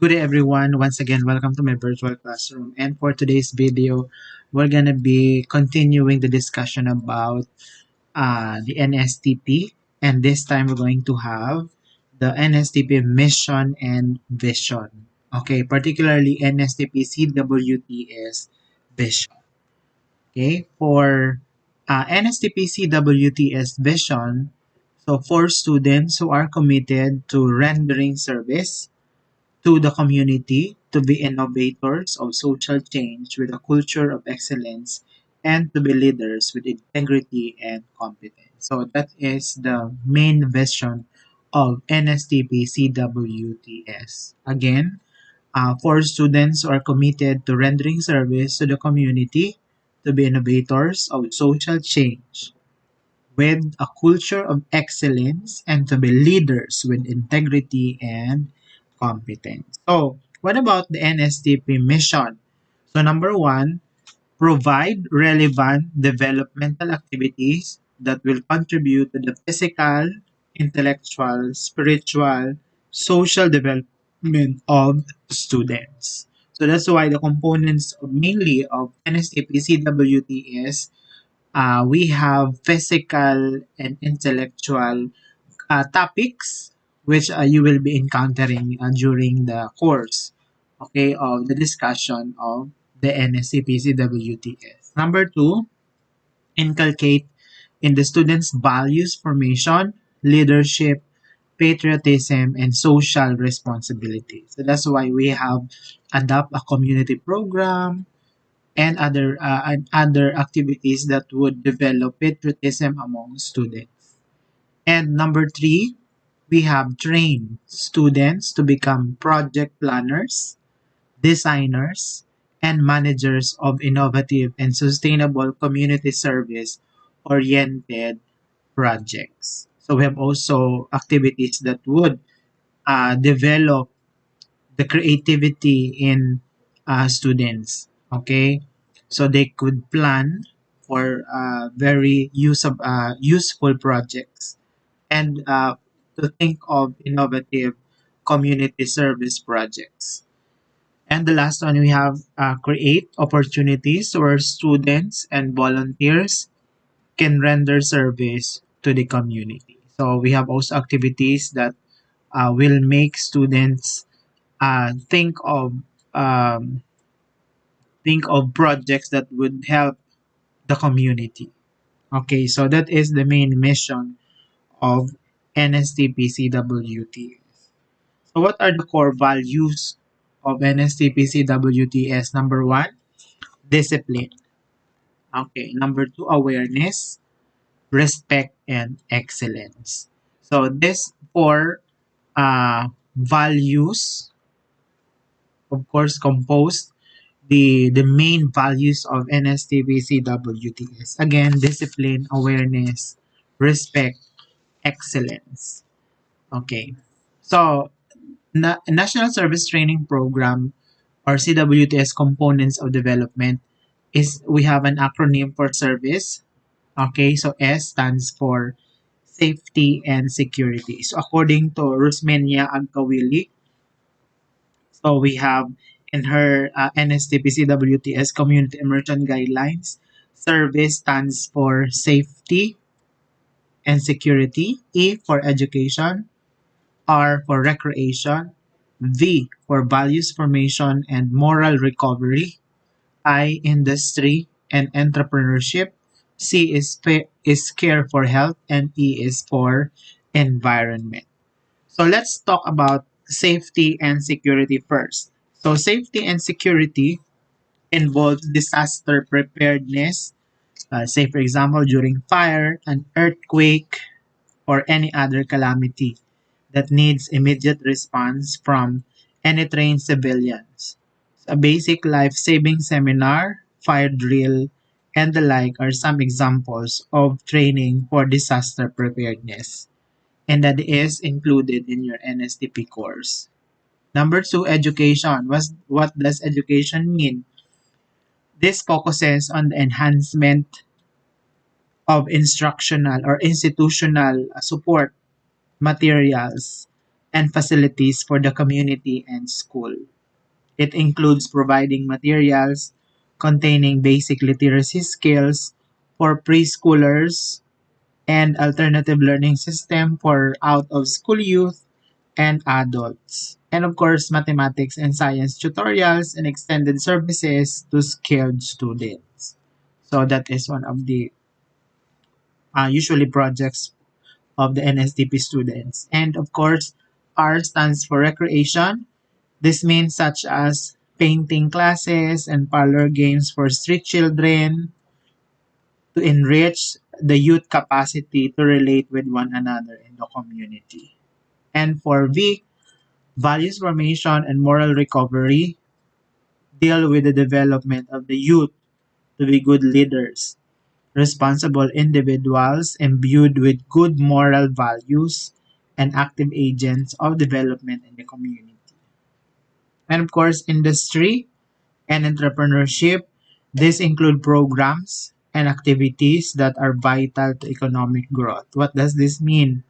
Good day everyone. Once again, welcome to my virtual classroom. And for today's video, we're going to be continuing the discussion about the NSTP. And this time we're going to have the NSTP mission and vision. Okay, particularly NSTP-CWTS vision. Okay, for NSTP-CWTS vision, so for students who are committed to rendering service to the community to be innovators of social change with a culture of excellence and to be leaders with integrity and competence. So that is the main vision of NSTP CWTS. Again, for students who are committed to rendering service to the community to be innovators of social change with a culture of excellence and to be leaders with integrity and competence. So, what about the NSTP mission? So, number one, provide relevant developmental activities that will contribute to the physical, intellectual, spiritual, social development of students. So that's why the components mainly of NSTP CWTS, we have physical and intellectual topics which you will be encountering during the course, okay, of the discussion of the NSTPCWTS. Number two, inculcate in the students values formation, leadership, patriotism, and social responsibility. So that's why we have adopt a community program and other activities that would develop patriotism among students. And number three, we have trained students to become project planners, designers, and managers of innovative and sustainable community service oriented projects. So we have also activities that would develop the creativity in students. Okay, so they could plan for very useful projects and to think of innovative community service projects. And the last one, we have create opportunities where students and volunteers can render service to the community. So we have also activities that will make students uh, think of um, think of projects that would help the community. Okay, so that is the main mission of NSTPCWTS. So what are the core values of NSTPCWTS? Number one, discipline. Okay, number two, awareness, respect, and excellence. So these four values, of course, compose the main values of NSTPCWTS. Again, discipline, awareness, respect, excellence. Okay. So, National Service Training Program or CWTS components of development is we have an acronym for service. Okay, so S stands for safety and security. So according to Rusmenia Agkawili, so we have in her NSTPCWTS Community Immersion Guidelines, service stands for safety and security, E for education, R for recreation, V for values formation and moral recovery, I industry and entrepreneurship, C is care for health, and E is for environment. So let's talk about safety and security first. So safety and security involves disaster preparedness, say for example during fire, an earthquake, or any other calamity that needs immediate response from any trained civilians. A basic life-saving seminar, fire drill, and the like are some examples of training for disaster preparedness, and that is included in your NSTP course. Number two, education. What does education mean? This focuses on the enhancement of instructional or institutional support materials and facilities for the community and school. It includes providing materials containing basic literacy skills for preschoolers and alternative learning system for out of school youth and adults. And of course, mathematics and science tutorials and extended services to skilled students. So that is one of the usually projects of the NSTP students. And of course, R stands for recreation. This means such as painting classes and parlor games for street children to enrich the youth capacity to relate with one another in the community. And for V, values formation and moral recovery deal with the development of the youth to be good leaders, responsible individuals imbued with good moral values and active agents of development in the community. And of course, industry and entrepreneurship. These include programs and activities that are vital to economic growth. What does this mean?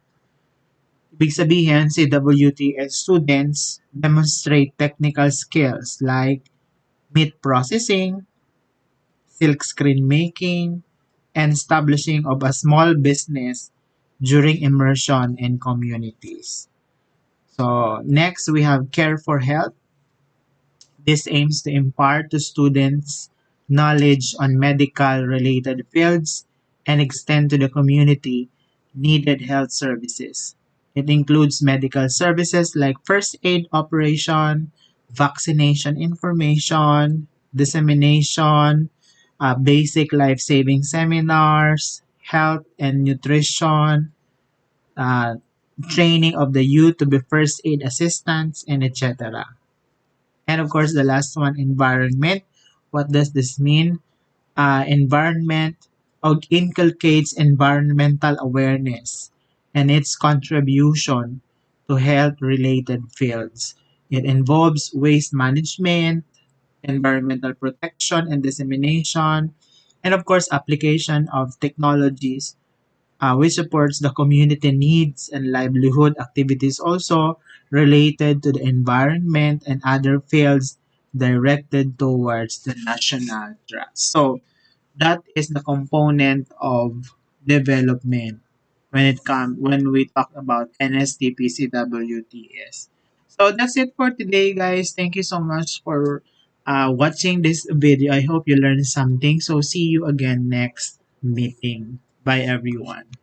Ibig sabihin, CWTS students demonstrate technical skills like meat processing, silk screen making, and establishing of a small business during immersion in communities. So next, we have care for health. This aims to impart to students knowledge on medical related fields and extend to the community needed health services. It includes medical services like first aid operation, vaccination information, dissemination, basic life saving seminars, health and nutrition, uh, training of the youth to be first aid assistants, and etc. And of course, the last one, environment. What does this mean? Environment inculcates environmental awareness and its contribution to health related fields. It involves waste management, environmental protection and dissemination, and of course, application of technologies which supports the community needs and livelihood activities also related to the environment and other fields directed towards the national trust. So that is the component of development when we talk about NSTPCWTS. So that's it for today, guys. Thank you so much for watching this video. I hope you learned something. So see you again next meeting. Bye, everyone.